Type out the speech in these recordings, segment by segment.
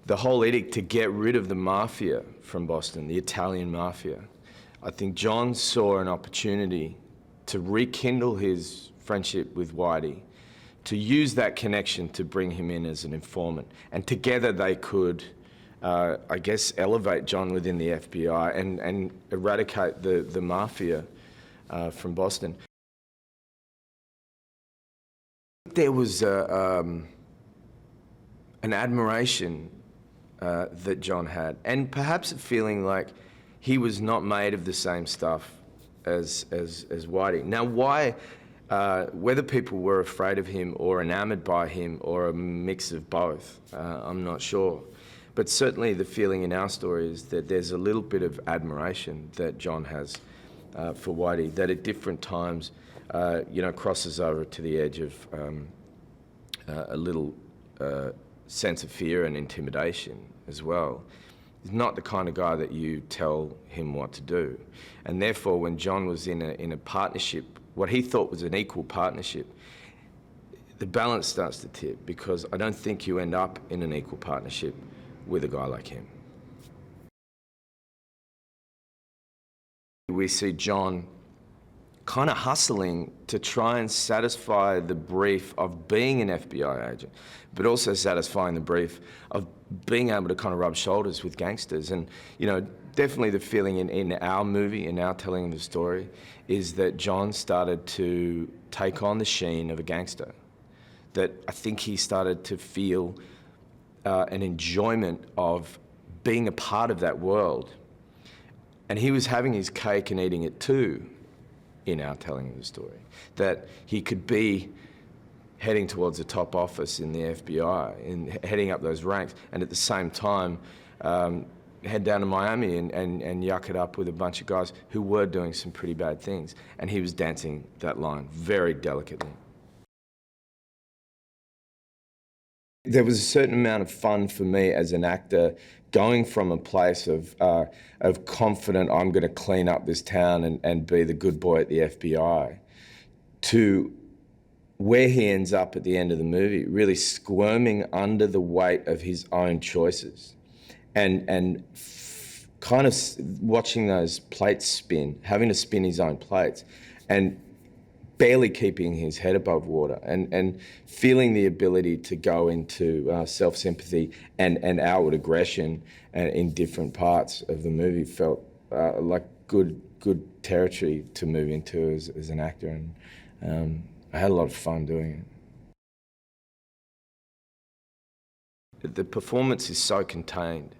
the whole edict to get rid of the mafia from Boston, the Italian mafia. I think John saw an opportunity to rekindle his friendship with Whitey, to use that connection to bring him in as an informant. And together they could, I guess, elevate John within the FBI and eradicate the mafia from Boston. There was an admiration that John had, and perhaps a feeling like he was not made of the same stuff as Whitey. Now, why, whether people were afraid of him or enamored by him or a mix of both, I'm not sure. But certainly the feeling in our story is that there's a little bit of admiration that John has for Whitey, that at different times, crosses over to the edge of a little sense of fear and intimidation as well. He's not the kind of guy that you tell him what to do. And therefore, when John was in a partnership, what he thought was an equal partnership, the balance starts to tip, because I don't think you end up in an equal partnership with a guy like him. We see John kind of hustling to try and satisfy the brief of being an FBI agent, but also satisfying the brief of being able to kind of rub shoulders with gangsters. And, definitely the feeling in our movie, in our telling of the story, is that John started to take on the sheen of a gangster. That I think he started to feel an enjoyment of being a part of that world. And he was having his cake and eating it too, in our telling of the story. That he could be heading towards the top office in the FBI and heading up those ranks, and at the same time head down to Miami and yuck it up with a bunch of guys who were doing some pretty bad things. And he was dancing that line very delicately. There was a certain amount of fun for me as an actor, going from a place of confident, I'm going to clean up this town and be the good boy at the FBI, to where he ends up at the end of the movie, really squirming under the weight of his own choices, and kind of watching those plates spin, having to spin his own plates, and barely keeping his head above water, and feeling the ability to go into self-sympathy and outward aggression in different parts of the movie felt like good territory to move into as an actor, and I had a lot of fun doing it. The performance is so contained,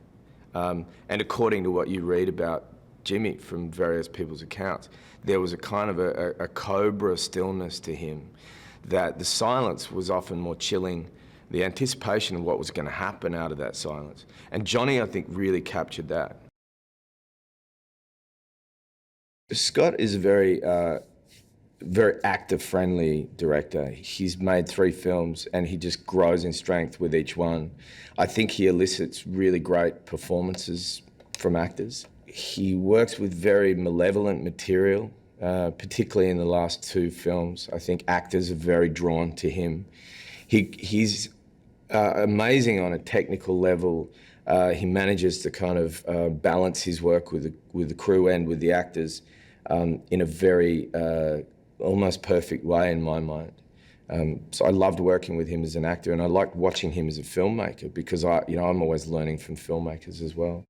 and according to what you read about Jimmy from various people's accounts, there was a kind of a cobra stillness to him, that the silence was often more chilling, the anticipation of what was going to happen out of that silence. And Johnny, I think, really captured that. Scott is a very actor-friendly director. He's made 3 films and he just grows in strength with each one. I think he elicits really great performances from actors. He works with very malevolent material, particularly in the last 2 films. I think actors are very drawn to him. He's amazing on a technical level. He manages to kind of balance his work with the crew and with the actors in a very almost perfect way in my mind. So I loved working with him as an actor, and I liked watching him as a filmmaker, because I'm always learning from filmmakers as well.